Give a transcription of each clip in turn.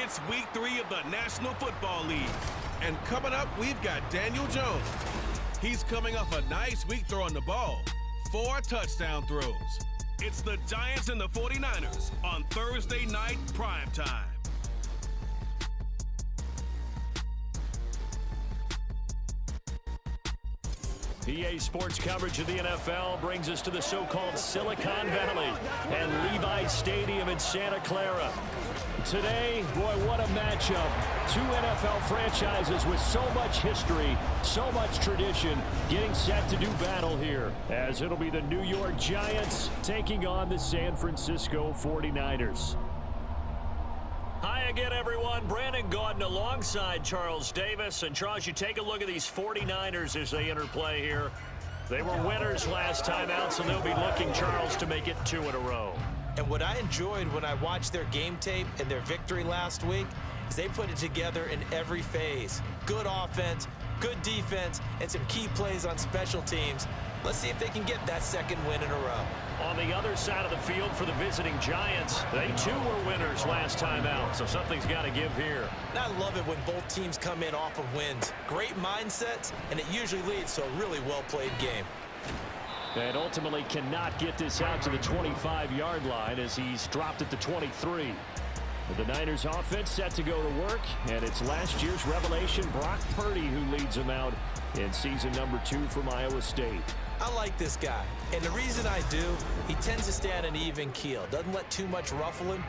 It's week 3 of the National Football League. And coming up, we've got Daniel Jones. He's coming off a nice week throwing the ball. 4 touchdown throws. It's the Giants and the 49ers on Thursday night primetime. PA Sports coverage of the NFL brings us to the so-called Silicon Valley and Levi's Stadium in Santa Clara. Today, boy, what a matchup. 2 NFL franchises with so much history, so much tradition, getting set to do battle here, as it'll be the New York Giants taking on the San Francisco 49ers. Hi again, everyone. Brandon Gaudin alongside Charles Davis. And Charles, you take a look at these 49ers as they enter play here. They were winners last time out, so they'll be looking, Charles, to make it 2 in a row. And what I enjoyed when I watched their game tape and their victory last week is they put it together in every phase. Good offense, good defense, and some key plays on special teams. Let's see if they can get that 2nd win in a row. On the other side of the field for the visiting Giants, they too were winners last time out, so something's got to give here. And I love it when both teams come in off of wins. Great mindsets, and it usually leads to a really well-played game. And ultimately cannot get this out to the 25-yard line as he's dropped at the 23. The Niners offense set to go to work, and it's last year's revelation, Brock Purdy, who leads them out in season number 2 from Iowa State. I like this guy, and the reason I do, he tends to stay on an even keel, doesn't let too much ruffle him.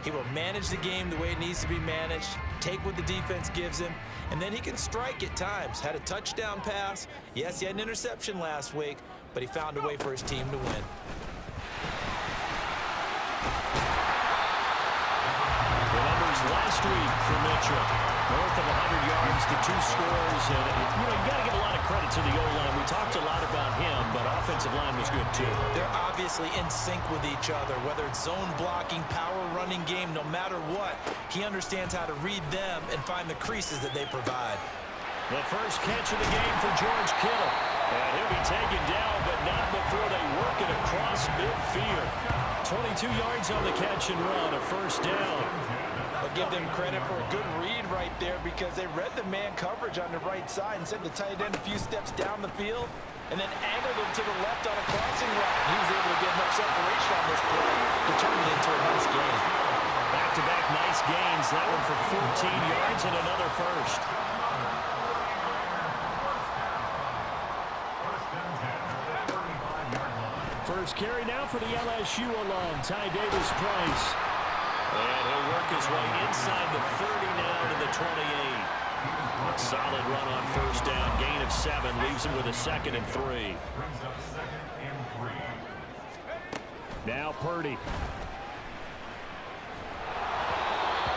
He will manage the game the way it needs to be managed, take what the defense gives him, and then he can strike at times. Had a touchdown pass. Yes, he had an interception last week, but he found a way for his team to win. The numbers last week for Mitchell. North of 100 yards, the 2 scores. And, you got to give a lot of credit to the O-line. We talked a lot about him, but offensive line was good too. They're obviously in sync with each other, whether it's zone blocking, power running game, no matter what. He understands how to read them and find the creases that they provide. The first catch of the game for George Kittle. And he'll be taken down, but not before they work it across midfield. 22 yards on the catch and run, a first down. I'll give them credit for a good read right there because they read the man coverage on the right side and sent the tight end a few steps down the field and then angled him to the left on a crossing route. He was able to get enough separation on this play to turn it into a nice gain. Back-to-back nice gains. That one for 14 yards and another first. First carry now for the LSU alum, Ty Davis-Price. And he'll work his way inside the 30 now to the 28. A solid run on first down, gain of 7, leaves him with a 2nd and 3. Now Purdy.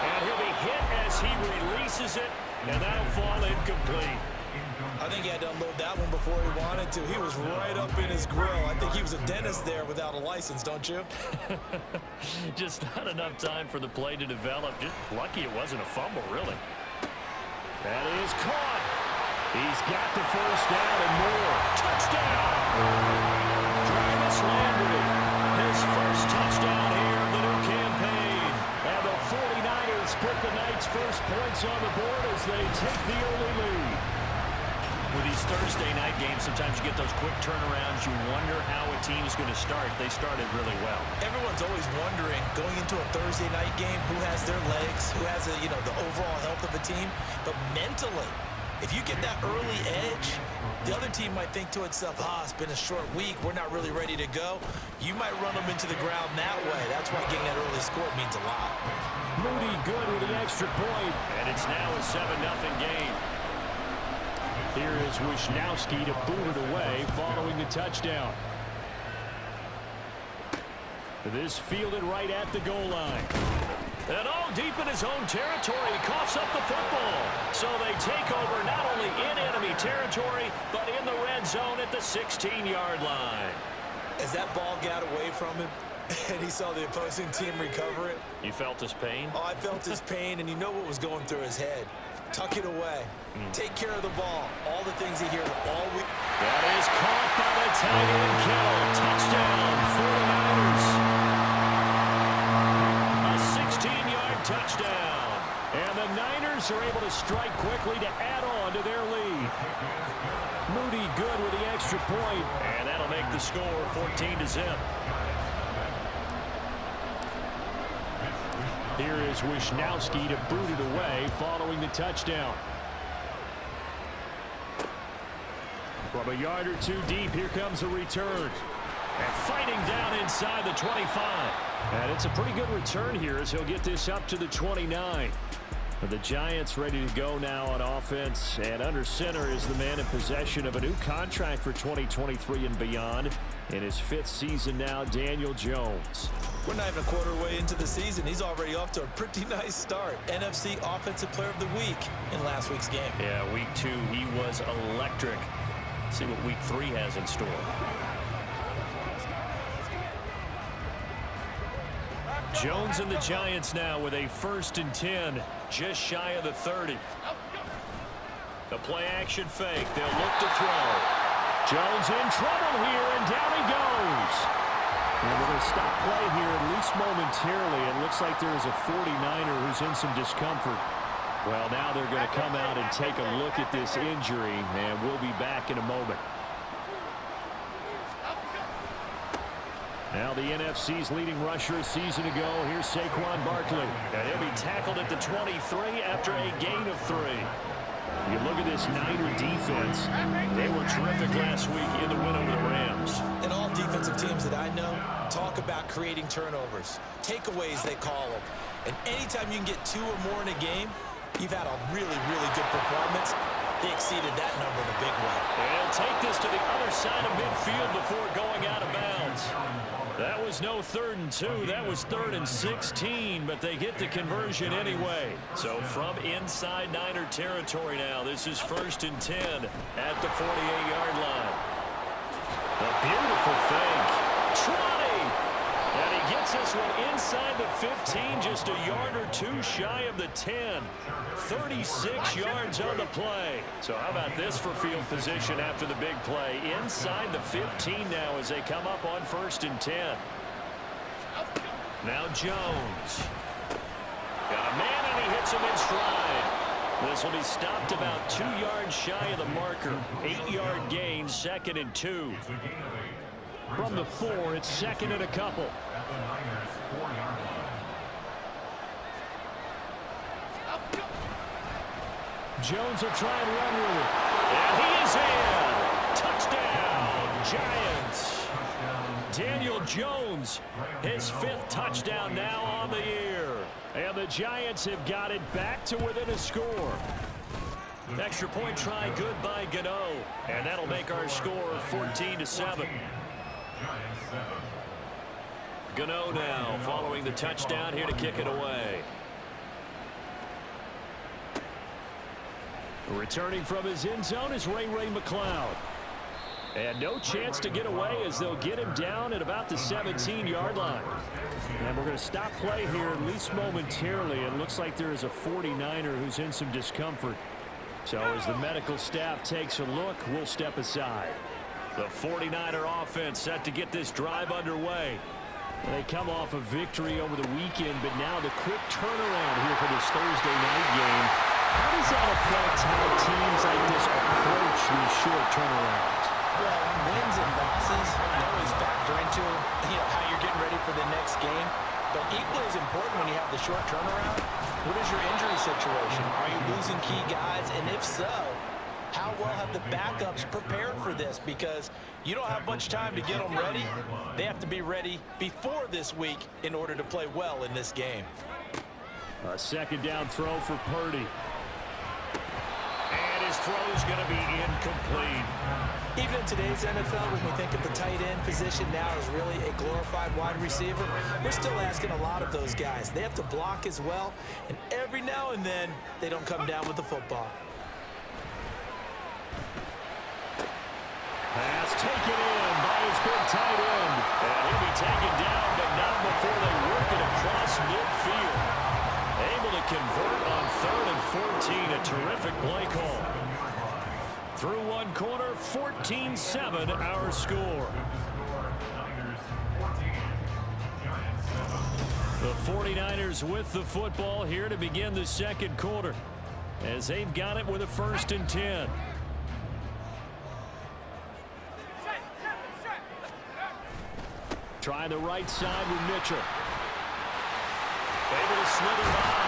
And he'll be hit as he releases it, and that'll fall incomplete. I think he had to unload that one before he wanted to. He was right up in his grill. I think he was a dentist there without a license, don't you? Just not enough time for the play to develop. Just lucky it wasn't a fumble, really. That is caught. He's got the first down and more. Touchdown! Travis Landry, his first touchdown here of the new campaign. And the 49ers put the Knights' first points on the board as they take the early lead. With these Thursday night games, sometimes you get those quick turnarounds. You wonder how a team's going to start. They started really well. Everyone's always wondering, going into a Thursday night game, who has their legs, who has the overall health of the team. But mentally, if you get that early edge, the other team might think to itself, it's been a short week, we're not really ready to go. You might run them into the ground that way. That's why getting that early score means a lot. Moody good with the extra point, and it's now a 7-0 game. Here is Wisnowski to boot it away following the touchdown. This fielded right at the goal line. And all deep in his own territory, coughs up the football. So they take over not only in enemy territory, but in the red zone at the 16-yard line. As that ball got away from him, and he saw the opposing team recover it. You felt his pain? Oh, I felt his pain, and you know what was going through his head. Tuck it away. Take care of the ball. All the things he hears all week. That is caught by the tight end Kittle. Touchdown, 49ers. A 16-yard touchdown. the Niners are able to strike quickly to add on to their lead. Moody good with the extra point, and that'll make the score 14-0. Here is Wisnowski to boot it away following the touchdown. From a yard or two deep, here comes a return. And fighting down inside the 25. And it's a pretty good return here as he'll get this up to the 29. But the Giants ready to go now on offense. And under center is the man in possession of a new contract for 2023 and beyond. In his 5th season now, Daniel Jones. We're not even a quarter way into the season. He's already off to a pretty nice start. NFC Offensive Player of the Week in last week's game. Yeah, week 2, he was electric. See what week 3 has in store. Jones and the Giants now with a 1st and 10, just shy of the 30. The play action fake. They'll look to throw. Jones in trouble here, and down he goes. And we're going to stop play here at least momentarily. It looks like there is a 49er who's in some discomfort. Well, now they're going to come out and take a look at this injury, and we'll be back in a moment. Now the NFC's leading rusher a season ago. Here's Saquon Barkley. And he'll be tackled at the 23 after a gain of 3. You look at this Niner defense. They were terrific last week in the win over the Rams. And all defensive teams that I know talk about creating turnovers. Takeaways, they call them. And anytime you can get 2 or more in a game, you've had a really, really good performance. They exceeded that number in a big way. They'll take this to the other side of midfield before going out of bounds. That was no 3rd and 2. That was 3rd and 16, but they get the conversion anyway. So from inside Niner territory now, this is 1st and 10 at the 48-yard line. A beautiful fake. Trotty! And he gets this one inside the 15, just a yard or 2 shy of the 10. 36 yards on the play. So how about this for field position after the big play? Inside the 15 now as they come up on 1st and 10. Now Jones. Got a man and he hits him in stride. This will be stopped about 2 yards shy of the marker. 8-yard gain, 2nd and 2. From the 4, it's 2nd and a couple. Jones will try and run with it. And he is in. Touchdown, Giants. Daniel Jones, his 5th touchdown now on the year. And the Giants have got it back to within a score. Extra point try good by Gano. And that'll make our score 14-7. Gano now following the touchdown here to kick it away. Returning from his end zone is Ray McLeod. And no chance to get away as they'll get him down at about the 17-yard line. And we're going to stop play here at least momentarily. It looks like there is a 49er who's in some discomfort. So as the medical staff takes a look, we'll step aside. The 49er offense set to get this drive underway. They come off a victory over the weekend, but now the quick turnaround here for this Thursday night game. How does that affect how teams like this approach these short turnarounds? Well, wins and losses always factor into how you're getting ready for the next game. But equally as important when you have the short turnaround, what is your injury situation? Are you losing key guys? And if so, how well have the backups prepared for this? Because you don't have much time to get them ready. They have to be ready before this week in order to play well in this game. A 2nd down throw for Purdy. And his throw's going to be incomplete. Even in today's NFL, when we think of the tight end position now as really a glorified wide receiver, we're still asking a lot of those guys. They have to block as well, and every now and then, they don't come down with the football. Pass taken in by his big tight end. And he'll be taken down, but not before they work it across midfield. Able to convert on 3rd and 14. A terrific play call. Through one quarter, 14-7 our score. The 49ers with the football here to begin the second quarter, as they've got it with a 1st and 10. Try the right side with Mitchell. Able to slither by.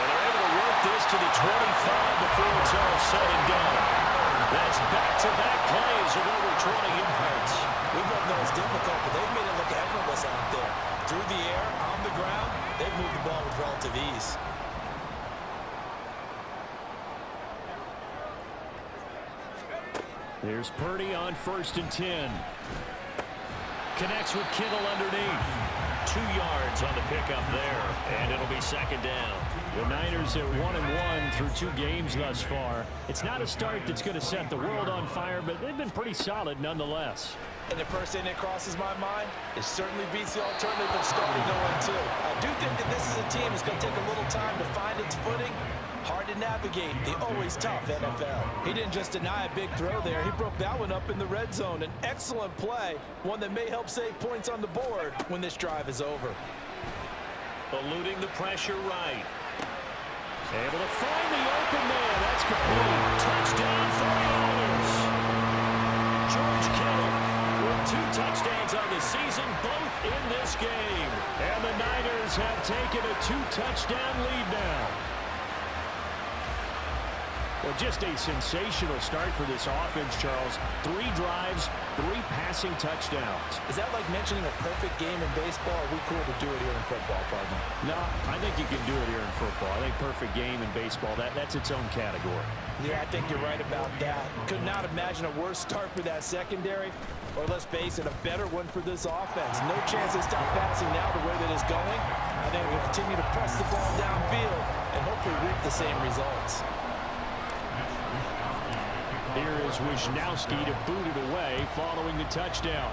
And they're able to work this to the 25 before it's all said and done. That's back-to-back plays of over 20 yards. We both know it's difficult, but they've made it look effortless out there. Through the air, on the ground, they've moved the ball with relative ease. There's Purdy on 1st and 10. Connects with Kittle underneath. 2 yards on the pickup there, and it'll be 2nd down. The Niners are 1-1 through 2 games thus far. It's not a start that's going to set the world on fire, but they've been pretty solid nonetheless. And the first thing that crosses my mind, it certainly beats the alternative of starting 0-2. I do think that this is a team that's going to take a little time to find its footing. Hard to navigate the always tough NFL. He didn't just deny a big throw there. He broke that one up in the red zone. An excellent play, one that may help save points on the board when this drive is over. Eluding the pressure right. Able to find the open man. That's complete. Touchdown 49ers. George Kittle with 2 touchdowns on the season, both in this game. And the Niners have taken a 2-touchdown lead now. Well, just a sensational start for this offense, Charles. 3 drives, 3 passing touchdowns. Is that like mentioning a perfect game in baseball? Or are we cool to do it here in football, partner? No, I think you can do it here in football. I think perfect game in baseball, that's its own category. Yeah, I think you're right about that. Could not imagine a worse start for that secondary, or let's face it, a better one for this offense. No chance to stop passing now the way that it's going. I think we'll continue to press the ball downfield and hopefully reap the same results. Here is Wisnowski to boot it away following the touchdown.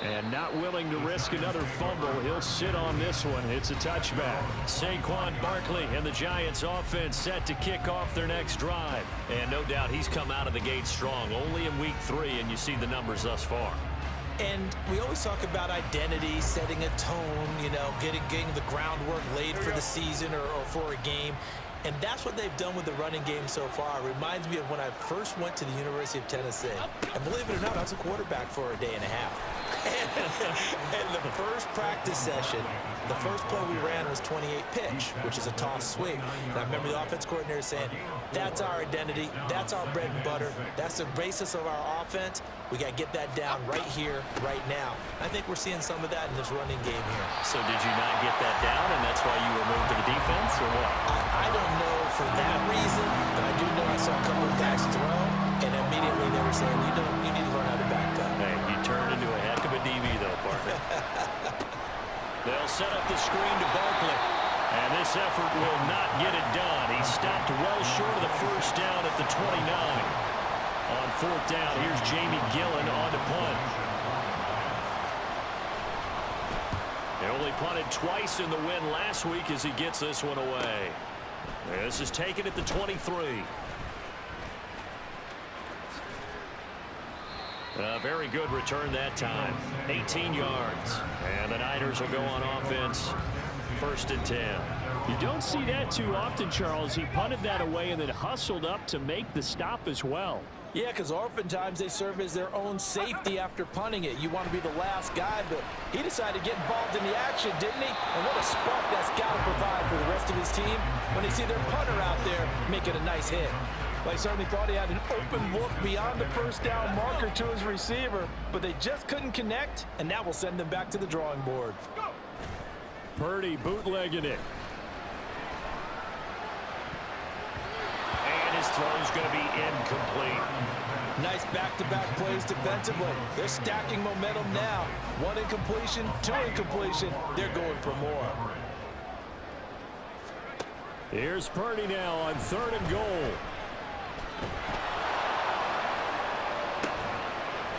And not willing to risk another fumble. He'll sit on this one. It's a touchback. Saquon Barkley and the Giants offense set to kick off their next drive. And no doubt he's come out of the gate strong. Only in week 3, and you see the numbers thus far. And we always talk about identity, setting a tone, getting the groundwork laid for the season or for a game. And that's what they've done with the running game so far. It reminds me of when I first went to the University of Tennessee. And believe it or not, I was a quarterback for a day and a half. And the first practice session, the first play we ran was 28 pitch, which is a toss sweep. And I remember the offense coordinator saying, that's our identity, that's our bread and butter, that's the basis of our offense. We got to get that down right here, right now. I think we're seeing some of that in this running game here. So did you not get that down, and that's why you were moved to the defense, or what? I don't know for that reason, but I do know I saw a couple of guys throw, and immediately they were saying, you need to learn how to back up. Hey, you turned into a heck of a DB, though, partner. They'll set up the screen to Barkley. And this effort will not get it done. He stopped well short of the first down at the 29. On 4th down, here's Jamie Gillen on to punt. They only punted twice in the win last week as he gets this one away. This is taken at the 23. A very good return that time. 18 yards. And the Niners will go on offense. 1st and 10. You don't see that too often, Charles. He punted that away and then hustled up to make the stop as well. Yeah, because oftentimes they serve as their own safety after punting it. You want to be the last guy, but he decided to get involved in the action, didn't he? And what a spark that's got to provide for the rest of his team when they see their punter out there making a nice hit. They certainly thought he had an open look beyond the first down marker to his receiver, but they just couldn't connect, and that will send them back to the drawing board. Purdy bootlegging it. And his throw's going to be incomplete. Nice back-to-back plays defensively. They're stacking momentum now. 1 incompletion, 2 incompletion. They're going for more. Here's Purdy now on 3rd and goal.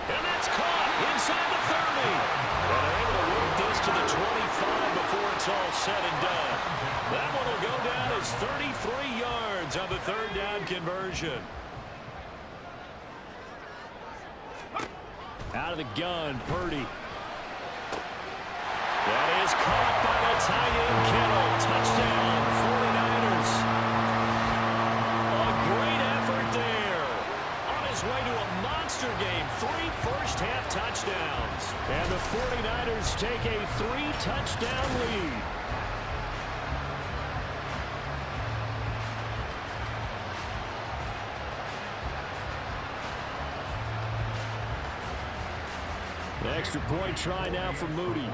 And that's caught inside the 30. And they're able to work this to the 25 before it's all said and done. That one will go down as 33 yards on the 3rd down conversion. Out of the gun, Purdy. That is caught by the tight end Kittle. Touchdown, 49ers. A great effort there. On his way to a monster game, 3 first-half touchdowns. And the 49ers take a 3-touchdown lead. The extra point try now for Moody.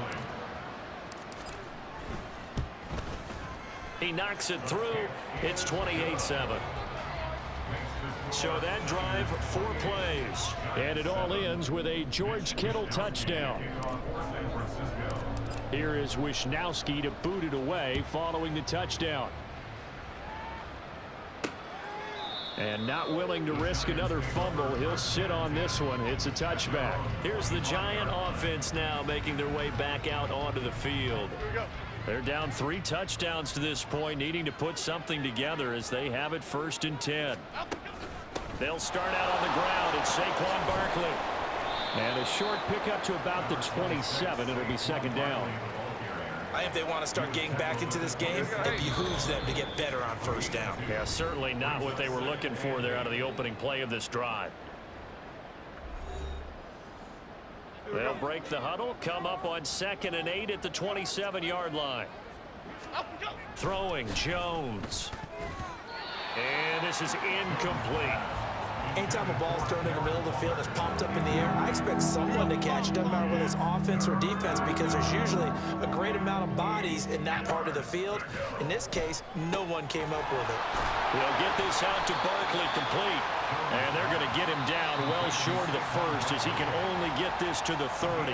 He knocks it through. It's 28-7. So that drive, 4 plays. And it all ends with a George Kittle touchdown. Here is Wisnowski to boot it away following the touchdown. And not willing to risk another fumble. He'll sit on this one. It's a touchback. Here's the Giant offense now making their way back out onto the field. They're down 3 touchdowns to this point, needing to put something together as they have it 1st and 10. They'll start out on the ground. It's Saquon Barkley. And a short pickup to about the 27. It'll be 2nd down. I think if they want to start getting back into this game, it behooves them to get better on 1st down. Yeah, certainly not what they were looking for there out of the opening play of this drive. They'll break the huddle, come up on 2nd and 8 at the 27-yard line. Throwing, Jones. And this is incomplete. Anytime a ball's thrown in the middle of the field, it's popped up in the air, I expect someone to catch it. Doesn't matter whether it's offense or defense, because there's usually a great amount of bodies in that part of the field. In this case, no one came up with it. They'll get this out to Barkley complete. And they're going to get him down well short of the 1st as he can only get this to the 30.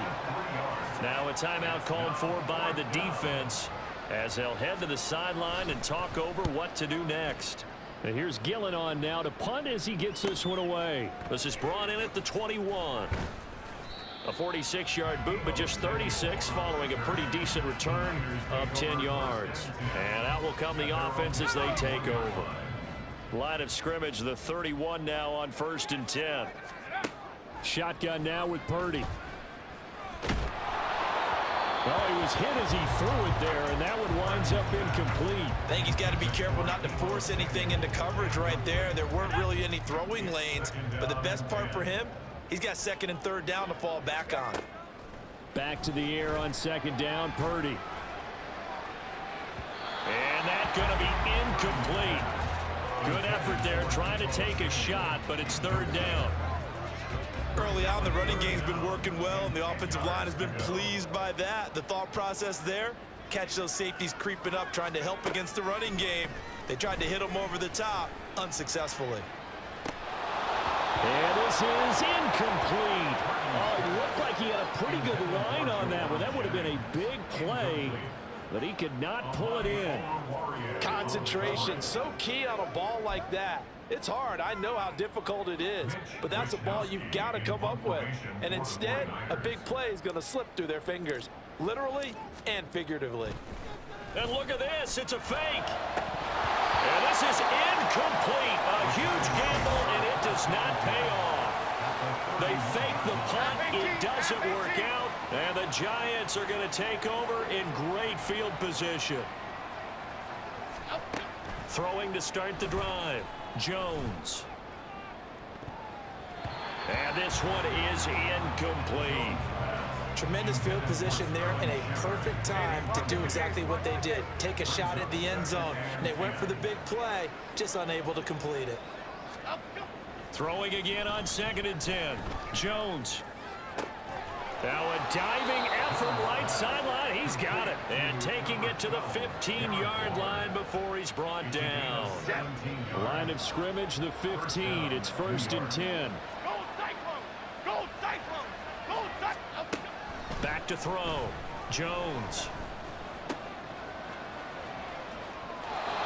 Now a timeout called for by the defense as they'll head to the sideline and talk over what to do next. And here's Gillen on now to punt as he gets this one away. This is brought in at the 21. A 46-yard boot, but just 36 following a pretty decent return of 10 yards. And out will come the offense as they take over. Line of scrimmage, the 31 now on 1st and 10. Shotgun now with Purdy. Well, he was hit as he threw it there, and that one winds up incomplete. I think he's got to be careful not to force anything into coverage right there. There weren't really any throwing lanes, but the best part for him, he's got 2nd and 3rd down to fall back on. Back to the air on 2nd down, Purdy. And that's going to be incomplete. Good effort there, trying to take a shot, but it's 3rd down. Early on, the running game's been working well, and the offensive line has been pleased by that. The thought process there, catch those safeties creeping up, trying to help against the running game. They tried to hit them over the top, unsuccessfully. And this is incomplete. Oh, it looked like he had a pretty good line on that one. That would have been a big play, but he could not pull it in. Concentration, so key on a ball like that. It's hard. I know how difficult it is, but that's a ball you've got to come up with. And instead, a big play is going to slip through their fingers, literally and figuratively. And look at this. It's a fake. And this is incomplete. A huge gamble, and it does not pay off. They fake the punt. It doesn't work out. And the Giants are going to take over in great field position. Throwing to start the drive. Jones. And this one is incomplete. Tremendous field position there and a perfect time to do exactly what they did. Take a shot at the end zone. And they went for the big play, just unable to complete it. Throwing again on 2nd and 10. Jones. Now a diving effort right sideline. He's got it. And taking it to the 15-yard line before he's brought down. Line of scrimmage, the 15. It's 1st and 10. Back to throw. Jones.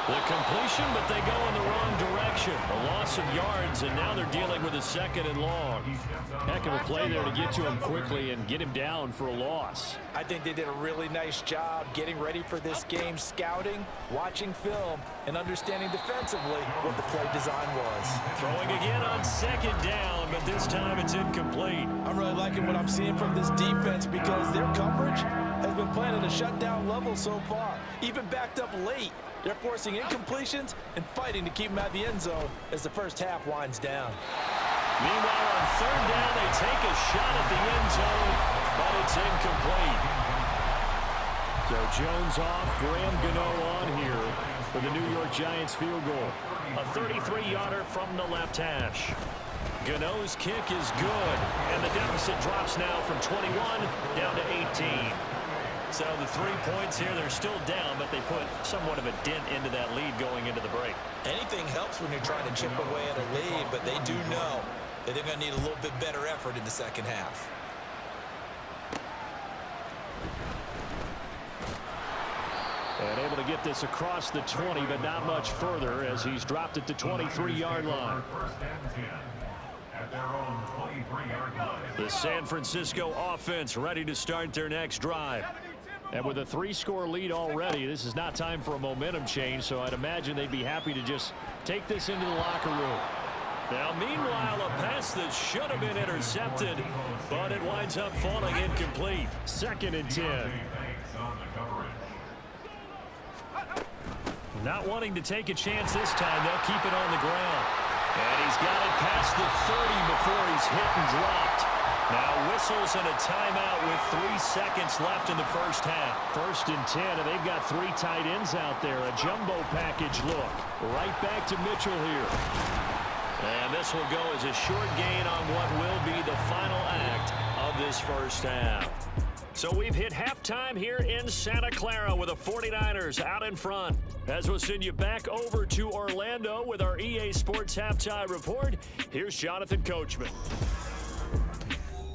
The completion, but they go in the wrong direction. A loss of yards, and now they're dealing with a 2nd and long. Heck of a play there to get to him quickly and get him down for a loss. I think they did a really nice job getting ready for this game, scouting, watching film, and understanding defensively what the play design was. Throwing again on 2nd down, but this time it's incomplete. I'm really liking what I'm seeing from this defense because their coverage has been playing at a shutdown level so far, even backed up late. They're forcing incompletions and fighting to keep them out of the end zone as the first half winds down. Meanwhile, on third down, they take a shot at the end zone, but it's incomplete. So Jones off, Graham Gano on here for the New York Giants field goal. A 33-yarder from the left hash. Gano's kick is good, and the deficit drops now from 21 down to 18. So the 3 points here, they're still down, but they put somewhat of a dent into that lead going into the break. Anything helps when you're trying to chip away at a lead, but they do know that they're going to need a little bit better effort in the second half. And able to get this across the 20, but not much further as he's dropped it to 23-yard line. The San Francisco offense ready to start their next drive. And with a 3-score lead already, this is not time for a momentum change, so I'd imagine they'd be happy to just take this into the locker room. Now, meanwhile, a pass that should have been intercepted, but it winds up falling incomplete. 2nd and 10. Not wanting to take a chance this time, they'll keep it on the ground. And he's got it past the 30 before he's hit and dropped. Now whistles and a timeout with 3 seconds left in the first half. 1st and 10, and they've got 3 tight ends out there. A jumbo package look. Right back to Mitchell here. And this will go as a short gain on what will be the final act of this first half. So we've hit halftime here in Santa Clara with the 49ers out in front. As we'll send you back over to Orlando with our EA Sports Halftime Report, here's Jonathan Coachman.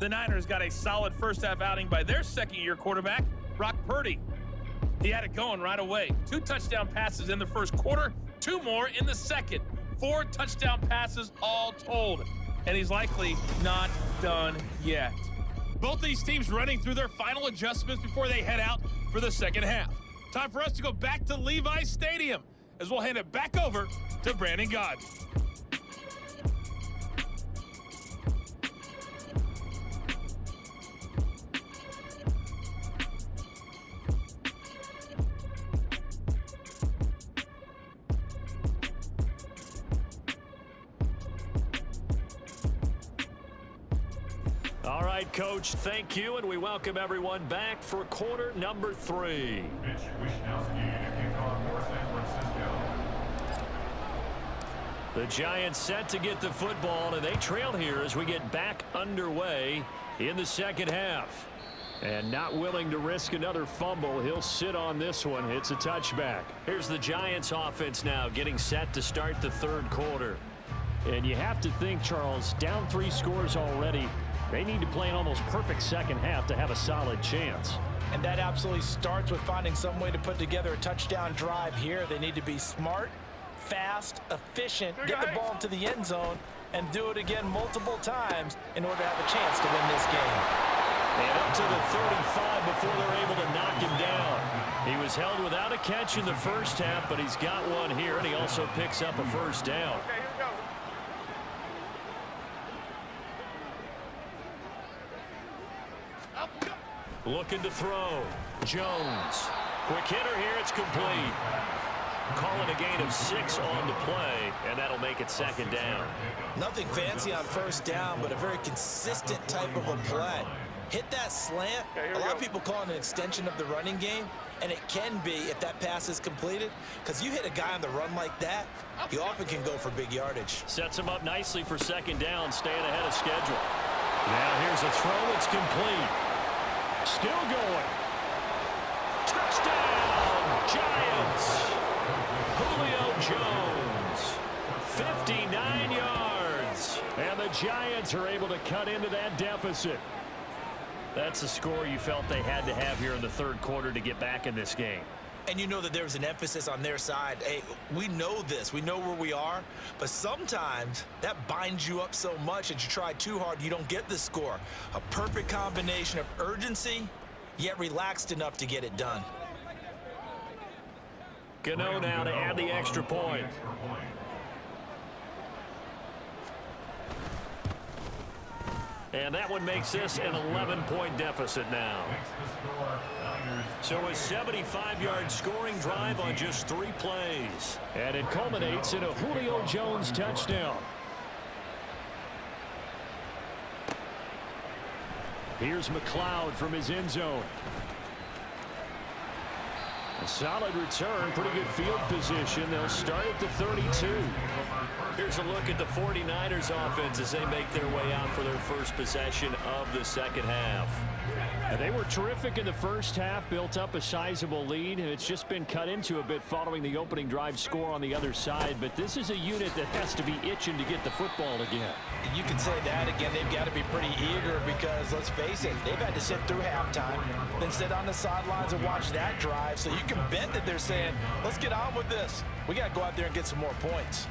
The Niners got a solid first-half outing by their second-year quarterback, Brock Purdy. He had it going right away. 2 touchdown passes in the first quarter, 2 more in the second. 4 touchdown passes all told. And he's likely not done yet. Both these teams running through their final adjustments before they head out for the second half. Time for us to go back to Levi's Stadium as we'll hand it back over to Brandon Gaudin. All right, Coach, thank you, and we welcome everyone back for quarter number 3. The Giants set to get the football, and they trail here as we get back underway in the second half. And not willing to risk another fumble, he'll sit on this one. It's a touchback. Here's the Giants offense now getting set to start the third quarter. And you have to think, Charles, down 3 scores already. They need to play an almost perfect second half to have a solid chance. And that absolutely starts with finding some way to put together a touchdown drive here. They need to be smart, fast, efficient, get the ball into the end zone, and do it again multiple times in order to have a chance to win this game. And up to the 35 before they're able to knock him down. He was held without a catch in the first half, but he's got one here, and he also picks up a first down. Looking to throw. Jones. Quick hitter here. It's complete. Calling a gain of 6 on the play, and that'll make it second down. Nothing fancy on first down, but a very consistent type of a play. Hit that slant. A lot of people call it an extension of the running game, and it can be if that pass is completed, because you hit a guy on the run like that, you often can go for big yardage. Sets him up nicely for second down, staying ahead of schedule. Now here's a throw. It's complete. Still going. Touchdown, Giants. Julio Jones, 59 yards. And the Giants are able to cut into that deficit. That's a score you felt they had to have here in the third quarter to get back in this game. And you know that there's an emphasis on their side. Hey, we know this. We know where we are. But sometimes that binds you up so much that you try too hard, you don't get the score. A perfect combination of urgency, yet relaxed enough to get it done. Gano now to add the extra point. And that one makes this an 11-point deficit now. So a 75-yard scoring drive on just 3 plays. And it culminates in a Julio Jones touchdown. Here's McLeod from his end zone. A solid return, pretty good field position. They'll start at the 32. Here's a look at the 49ers offense as they make their way out for their first possession of the second half. And they were terrific in the first half, built up a sizable lead, and it's just been cut into a bit following the opening drive score on the other side. But this is a unit that has to be itching to get the football again. You can say that again. They've got to be pretty eager because, let's face it, they've had to sit through halftime, then sit on the sidelines and watch that drive. So you can bet that they're saying, let's get on with this. We got to go out there and get some more points.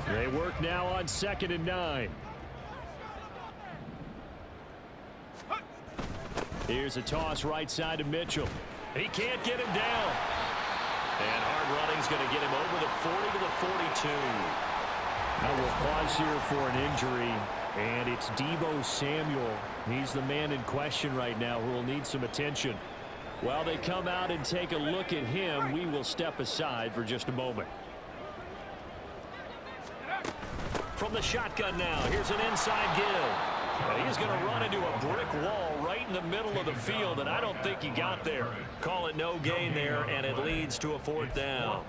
They work now on 2nd and 9. Here's a toss right side to Mitchell. He can't get him down. And hard running's going to get him over the 40 to the 42. Now we'll pause here for an injury, and it's Deebo Samuel. He's the man in question right now who will need some attention. While they come out and take a look at him, we will step aside for just a moment. From the shotgun now, here's an inside give. And he's going to run into a brick wall right in the middle of the field, and I don't think he got there. Call it no gain there, and it leads to a 4th down.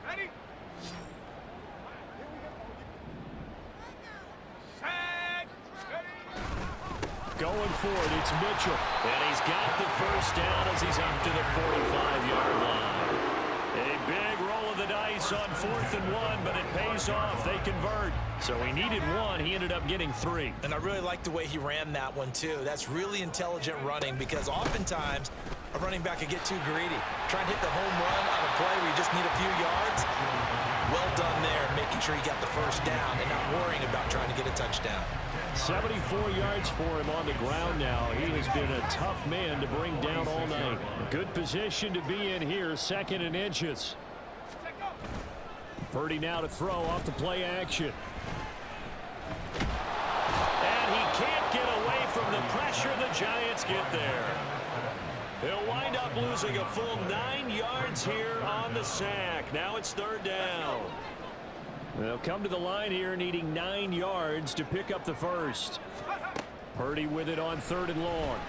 Ready? Going for it, it's Mitchell. And he's got the first down as he's up to the 45-yard line. A big roll of the dice on 4th and 1, but it pays off. They convert. So he needed 1. He ended up getting 3. And I really like the way he ran that one, too. That's really intelligent running because oftentimes a running back could get too greedy. Try and hit the home run on a play where you just need a few yards. Well done there, making sure he got the first down and not worrying about trying to get a touchdown. 74 yards for him on the ground now. He has been a tough man to bring down all night. Good position to be in here, 2nd and inches. Purdy now to throw off the play action. And he can't get away from the pressure. The Giants get there. He'll wind up losing a full 9 yards here on the sack. Now it's 3rd down. They'll come to the line here needing 9 yards to pick up the first. Purdy with it on 3rd and long.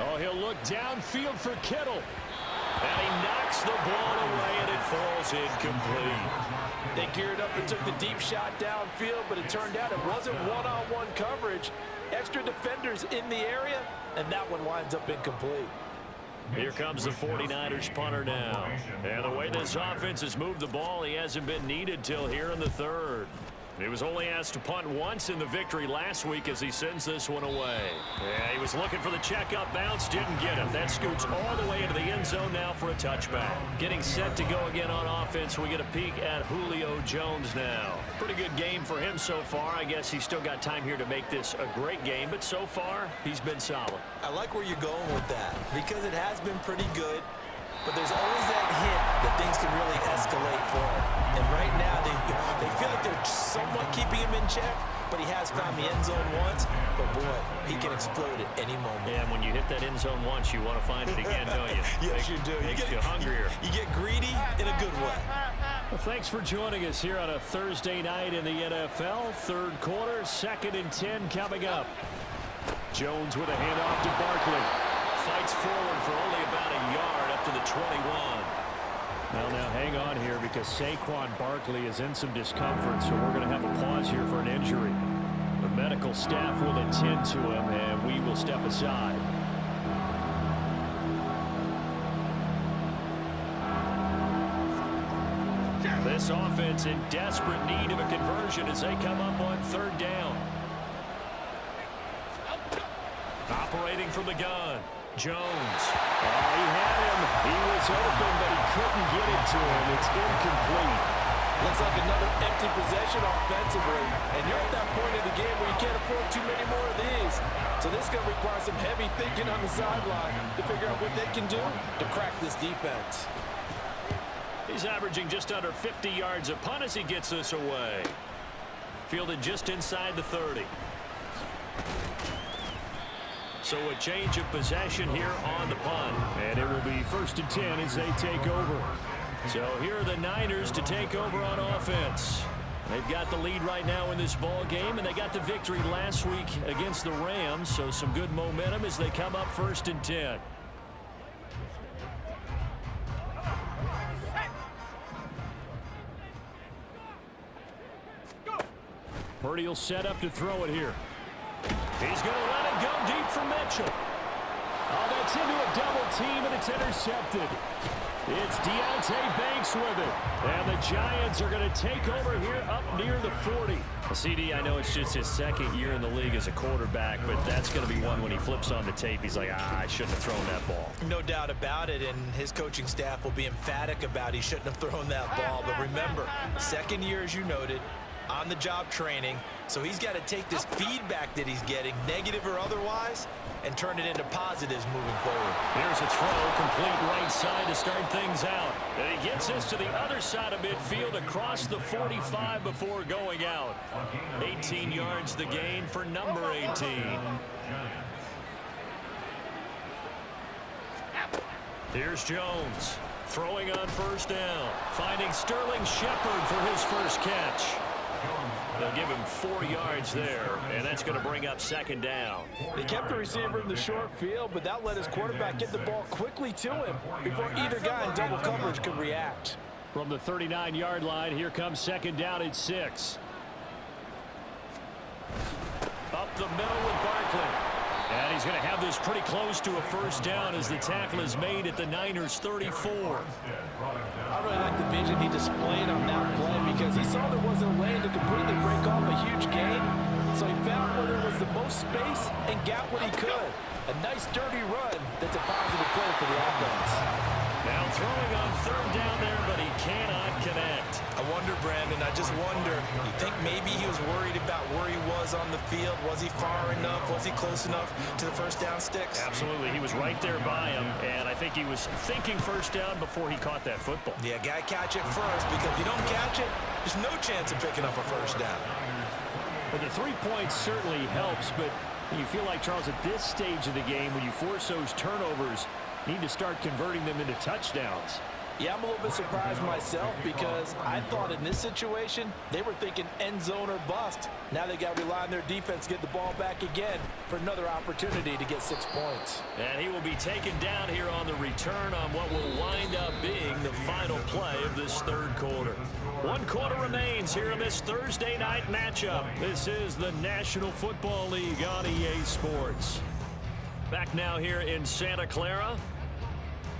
Oh, he'll look downfield for Kittle. And he knocks the ball away, and it falls incomplete. They geared up and took the deep shot downfield, but it turned out it wasn't one-on-one coverage. Extra defenders in the area, and that one winds up incomplete. Here comes the 49ers punter now. And the way this offense has moved the ball, he hasn't been needed till here in the 3rd. He was only asked to punt once in the victory last week as he sends this one away. Yeah, he was looking for the checkup bounce, didn't get it. That scoots all the way into the end zone now for a touchback. Getting set to go again on offense, we get a peek at Julio Jones now. Pretty good game for him so far. I guess he's still got time here to make this a great game, but so far, he's been solid. I like where you're going with that because it has been pretty good. But there's always that hint that things can really escalate for him. And right now, they feel like they're somewhat keeping him in check, but he has found the end zone once. But, boy, he can explode at any moment. Yeah, and when you hit that end zone once, you want to find it again, don't you? Yes, you do. Makes you hungrier. You get greedy in a good way. Well, thanks for joining us here on a Thursday night in the NFL. 3rd quarter, 2nd and 10 coming up. Jones with a handoff to Barkley. Fights forward for only about a yard up to the 21. Well, now hang on here because Saquon Barkley is in some discomfort, so we're going to have a pause here for an injury. The medical staff will attend to him, and we will step aside. This offense in desperate need of a conversion as they come up on 3rd down. Operating from the gun. Jones. He had him. He was open, but he couldn't get it to him. It's incomplete. Looks like another empty possession offensively. And you're at that point in the game where you can't afford too many more of these. So this is going to require some heavy thinking on the sideline to figure out what they can do to crack this defense. He's averaging just under 50 yards a punt as he gets this away. Fielded just inside the 30. So a change of possession here on the punt. And it will be 1st and 10 as they take over. So here are the Niners to take over on offense. They've got the lead right now in this ball game, and they got the victory last week against the Rams, so some good momentum as they come up 1st and 10. Purdy will set up to throw it here. He's going to let it go deep for Mitchell. Oh, that's into a double team, and it's intercepted. It's Deontay Banks with it. And the Giants are going to take over here up near the 40. CD, I know it's just his 2nd year in the league as a quarterback, but that's going to be one when he flips on the tape. He's like, I shouldn't have thrown that ball. No doubt about it, and his coaching staff will be emphatic about he shouldn't have thrown that ball. But remember, 2nd year, as you noted, on-the-job training, so he's got to take this feedback that he's getting, negative or otherwise, and turn it into positives moving forward. Here's a throw, complete right side to start things out. And he gets this to the other side of midfield across the 45 before going out. 18 yards the gain for number 18. Here's Jones throwing on 1st down, finding Sterling Shepard for his first catch. They'll give him 4 yards there, and that's going to bring up 2nd down. They kept the receiver in the short field, but that let his quarterback get the ball quickly to him before either guy in double coverage could react. From the 39-yard line, here comes 2nd down at 6. Up the middle with Barkley. And he's going to have this pretty close to a 1st down as the tackle is made at the Niners' 34. I really like the vision he displayed on that play because he saw there wasn't a lane to completely break off a huge gain. So he found where there was the most space and got what he could. A nice dirty run that's a positive play for the offense. Now throwing on 3rd down there, but he cannot connect. I wonder, Brandon, I just wonder, you think maybe he was worried about where he was on the field? Was he far enough? Was he close enough to the 1st down sticks? Absolutely. He was right there by him, and I think he was thinking 1st down before he caught that football. Yeah, got to catch it first, because if you don't catch it, there's no chance of picking up a 1st down. But the 3 points certainly helps, but you feel like, Charles, at this stage of the game, when you force those turnovers, you need to start converting them into touchdowns. Yeah, I'm a little bit surprised myself because I thought in this situation, they were thinking end zone or bust. Now they got to rely on their defense to get the ball back again for another opportunity to get 6 points. And he will be taken down here on the return on what will wind up being the final play of this 3rd quarter. 1 quarter remains here in this Thursday night matchup. This is the National Football League on EA Sports. Back now here in Santa Clara.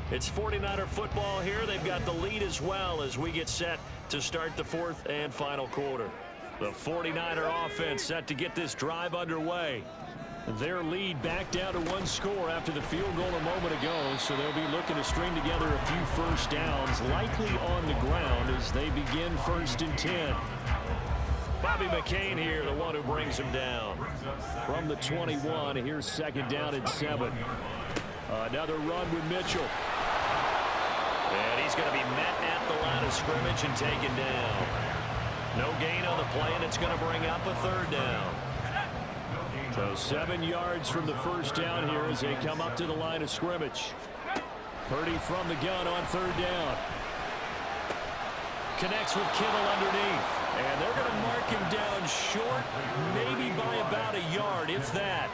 It's 49er football here. They've got the lead as well as we get set to start the 4th and final quarter. The 49er offense set to get this drive underway. Their lead back down to 1 score after the field goal a moment ago, so they'll be looking to string together a few 1st downs, likely on the ground as they begin 1st and 10. Bobby McCain here, the one who brings him down. From the 21, here's 2nd down at 7. Another run with Mitchell. And he's going to be met at the line of scrimmage and taken down. No gain on the play, and it's going to bring up a 3rd down. So 7 yards from the 1st down here as they come up to the line of scrimmage. Purdy from the gun on 3rd down. Connects with Kittle underneath. And they're going to mark him down short, maybe by about a yard, if that.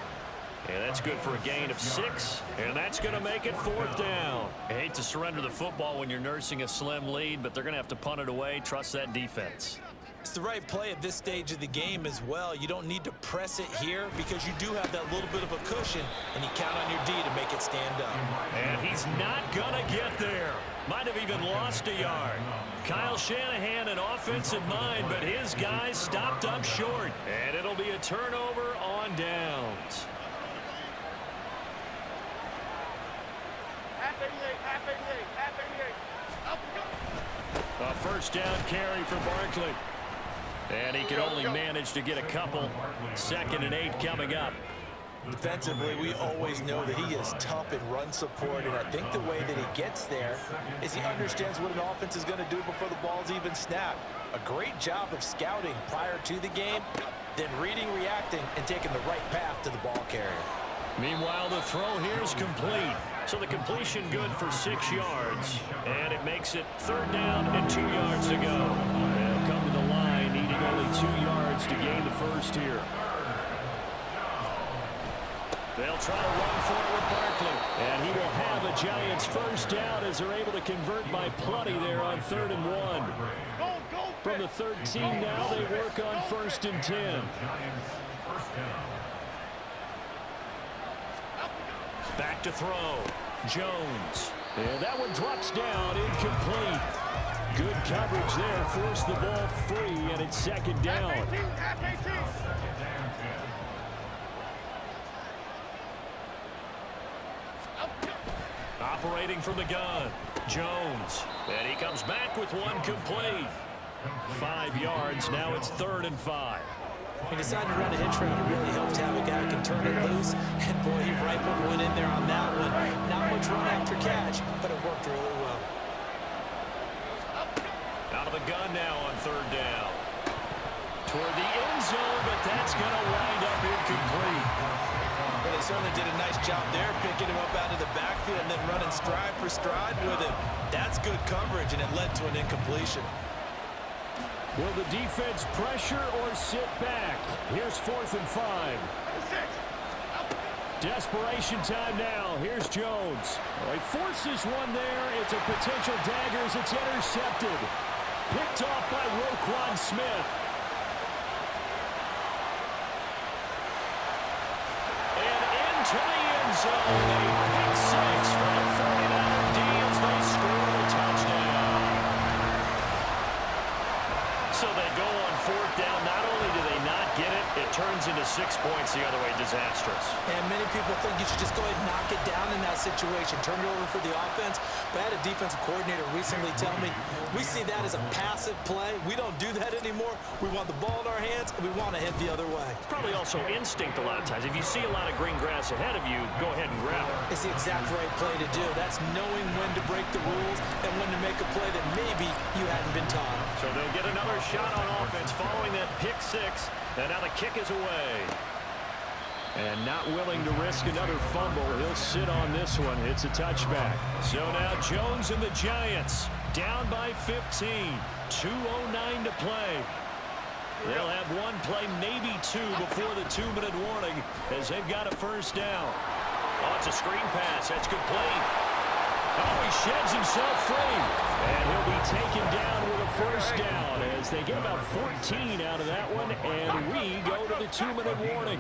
And that's good for a gain of 6, and that's going to make it 4th down. I hate to surrender the football when you're nursing a slim lead, but they're going to have to punt it away. Trust that defense. It's the right play at this stage of the game as well. You don't need to press it here because you do have that little bit of a cushion, and you count on your D to make it stand up. And he's not going to get there. Might have even lost a yard. Kyle Shanahan, an offensive mind, but his guys stopped up short. And it'll be a turnover on downs. A 1st down carry for Barkley. And he can only manage to get a couple. 2nd and 8 coming up. Defensively, we always know that he is tough in run support, and I think the way that he gets there is he understands what an offense is going to do before the ball's even snapped. A great job of scouting prior to the game, then reading, reacting, and taking the right path to the ball carrier. Meanwhile, the throw here is complete. So the completion good for 6 yards, and it makes it 3rd down and 2 yards to go. They'll come to the line, needing only 2 yards to gain the first here. They'll try to run for it with Barkley, and he will have a Giants first down as they're able to convert by plenty there on 3rd and 1. From the 13 now, they work on 1st and 10. Back to throw. Jones. And that one drops down, incomplete. Good coverage there, forced the ball free, and it's 2nd down. Operating from the gun, Jones. And he comes back with one complete. 5 yards, now it's 3rd and 5. He decided to run a hitch route. It really helps to have a guy who can turn it loose. And boy, he rifled one in there on that one. Not much run after catch, but it worked really well. Out of the gun now on 3rd down. Toward the end zone, but that's going to wind up incomplete. Well, they certainly did a nice job there, picking him up out of the backfield and then running stride for stride with him. That's good coverage, and it led to an incompletion. Will the defense pressure or sit back? Here's 4th and 5. Desperation time now. Here's Jones. He forces one there. It's a potential dagger as it's intercepted. Picked off by Roquan Smith. And into the end zone. A pick 6 for the 49er D as they score a touchdown. So they go on 4th down. Not only do they not get it, it turns into 6 points the other way. Disastrous. And many people think you should just go ahead and knock it down in that situation. Turn it over for the offense. But I had a defensive coordinator recently tell me, we see that as a passive play. We don't do that anymore. We want the ball in our hands, and we want to head the other way. Probably also instinct a lot of times. If you see a lot of green grass ahead of you, go ahead and grab it. It's the exact right play to do. That's knowing when to break the rules and when to make a play that maybe you hadn't been taught. So they'll get another shot on offense following that pick 6. And now the kick is away. And not willing to risk another fumble. He'll sit on this one. It's a touchback. So now Jones and the Giants down by 15. 2:09 to play. They'll have one play, maybe 2, before the 2-minute warning as they've got a first down. Oh, it's a screen pass. That's complete. Oh, he sheds himself free. And he'll be taken down with a first down as they get about 14 out of that one. And we go to the 2-minute warning.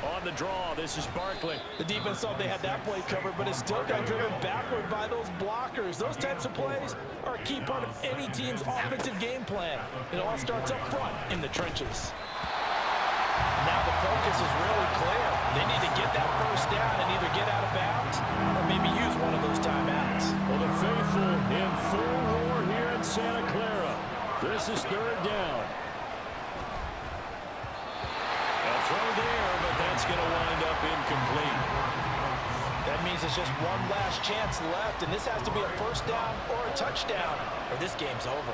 On the draw, this is Barkley. The defense thought they had that play covered, but it still got driven backward by those blockers. Those types of plays are a key part of any team's offensive game plan. It all starts up front in the trenches. Now the focus is really clear. They need to get that first down and either get out of bounds or maybe use one of those timeouts. Well, the faithful in full roar here in Santa Clara. This is 3rd down. Throw there, but that's going to wind up incomplete. That means it's just one last chance left, and this has to be a first down or a touchdown, or this game's over.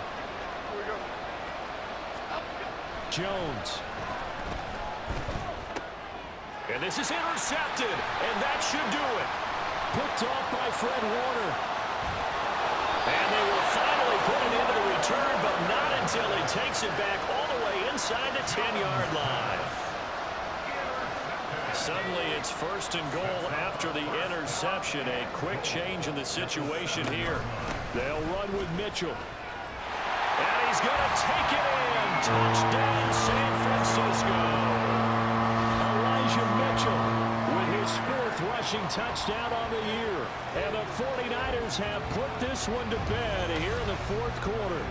Jones. And this is intercepted, and that should do it. Picked off by Fred Warner. And they will finally put it into the return, but not until he takes it back all the way inside the 10-yard line. Suddenly, it's 1st and goal after the interception. A quick change in the situation here. They'll run with Mitchell. And he's going to take it in. Touchdown, San Francisco. Elijah Mitchell with his 4th rushing touchdown on the year. And the 49ers have put this one to bed here in the 4th quarter.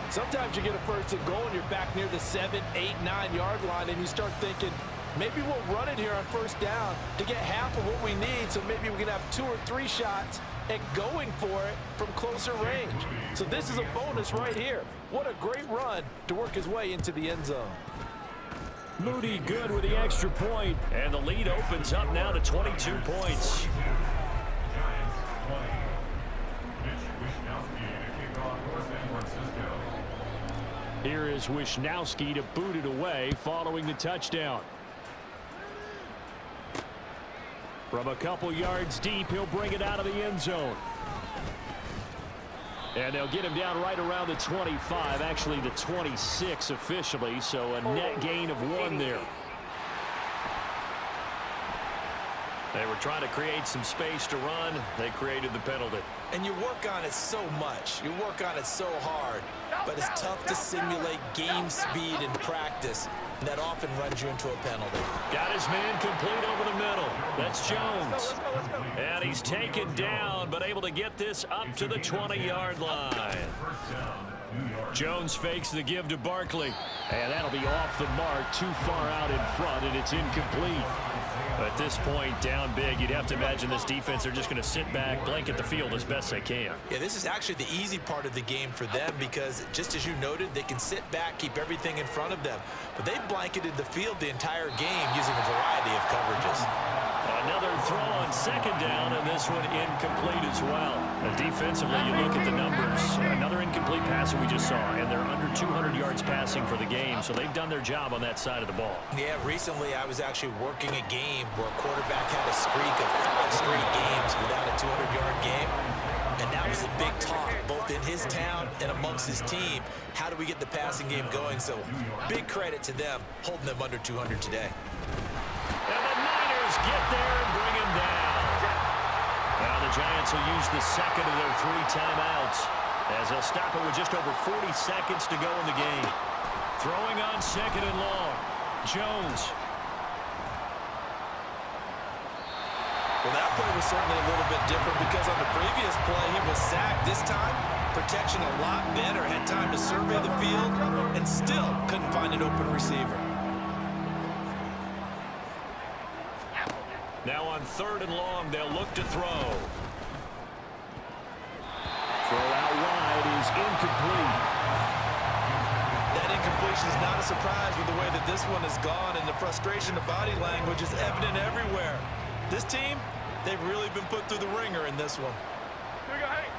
Sometimes you get a 1st and goal and you're back near the 7, 8, 9-yard line, and you start thinking, maybe we'll run it here on 1st down to get half of what we need, so maybe we can have 2 or 3 shots at going for it from closer range. So this is a bonus right here. What a great run to work his way into the end zone. Moody good with the extra point, and the lead opens up now to 22 points. Here is Wisnowski to boot it away following the touchdown. From a couple yards deep, he'll bring it out of the end zone. And they'll get him down right around the 25, actually the 26 officially, so a net gain of 1 there. They were trying to create some space to run. They created the penalty. And you work on it so much. You work on it so hard. But it's tough to simulate game speed in practice. And that often runs you into a penalty. Got his man complete over the middle. That's Jones. And he's taken down, but able to get this up to the 20-yard line. Jones fakes the give to Barkley. And that'll be off the mark, too far out in front, and it's incomplete. At this point, down big, you'd have to imagine this defense, they're just going to sit back, blanket the field as best they can. Yeah, this is actually the easy part of the game for them because, just as you noted, they can sit back, keep everything in front of them. But they've blanketed the field the entire game using a variety of coverages. Another throw on second down, and this one incomplete as well. And defensively, you look at the numbers. Another incomplete pass that we just saw, and they're under 200 yards passing for the game, so they've done their job on that side of the ball. Yeah, recently I was actually working a game where a quarterback had a streak of 5 straight games without a 200-yard game. And that was a big talk, both in his town and amongst his team. How do we get the passing game going? So big credit to them, holding them under 200 today. And the Niners get there and bring him down. Now the Giants will use the second of their 3 timeouts as they'll stop it with just over 40 seconds to go in the game. Throwing on second and long. Jones. Well, that play was certainly a little bit different because on the previous play, he was sacked. This time, protection a lot better. Had time to survey the field and still couldn't find an open receiver. Now on third and long, they'll look to throw. Throw out wide is incomplete. That incompletion is not a surprise with the way that this one has gone, and the frustration of body language is evident everywhere. This team, they've really been put through the ringer in this one. Here we go, hey.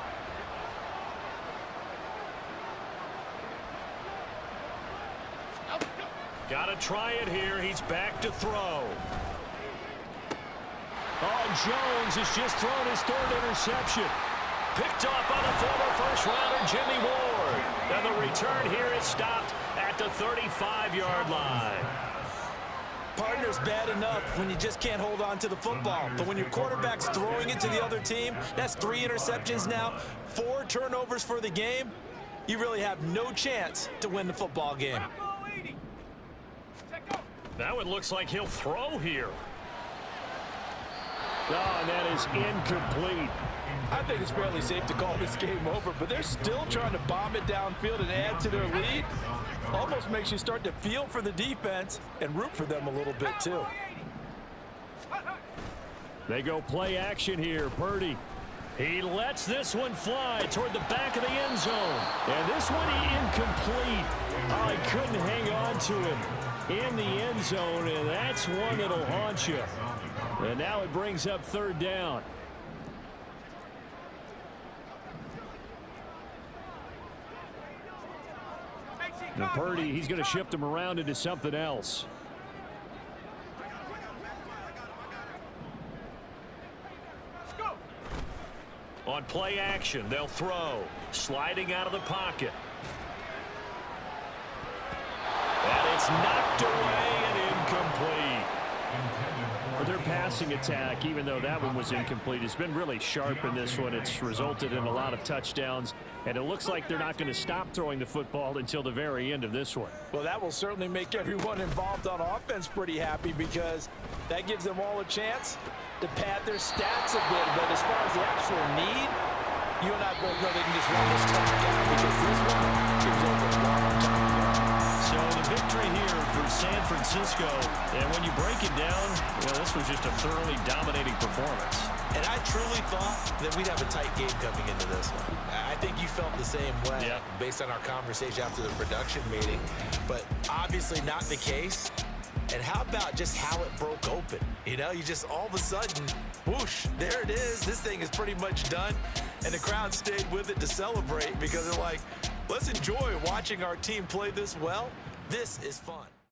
Got to try it here. He's back to throw. Oh, Jones has just thrown his 3rd interception. Picked up by the former first-rounder Jimmy Ward. And the return here is stopped at the 35-yard line. Partner's bad enough when you just can't hold on to the football. But when your quarterback's throwing it to the other team, that's 3 interceptions now, 4 turnovers for the game. You really have no chance to win the football game. That one looks like he'll throw here. Oh, and that is incomplete. I think it's fairly safe to call this game over, but they're still trying to bomb it downfield and add to their lead. Almost makes you start to feel for the defense and root for them a little bit, too. They go play action here. Purdy. He lets this one fly toward the back of the end zone. And this one incomplete. Oh, he couldn't hang on to him in the end zone, and that's one that'll haunt you. And now it brings up 3rd down. And Purdy, he's going to shift him around into something else. On play action, they'll throw. Sliding out of the pocket. And it's knocked away and incomplete. Their passing attack, even though that one was incomplete, has been really sharp in this one. It's resulted in a lot of touchdowns, and it looks like they're not going to stop throwing the football until the very end of this one. Well, that will certainly make everyone involved on offense pretty happy because that gives them all a chance to pad their stats a bit. But as far as the actual need, you and I both know they can just run this clock out because this one is over a long time ago. So the victory here for San Francisco, and when you break it down, this was just a thoroughly dominating performance. And I truly thought that we'd have a tight game coming into this one. I think you felt the same way based on our conversation after the production meeting. But obviously not the case. And how about just how it broke open? You know, you just all of a sudden, whoosh, there it is. This thing is pretty much done. And the crowd stayed with it to celebrate because they're like, let's enjoy watching our team play this well. This is fun.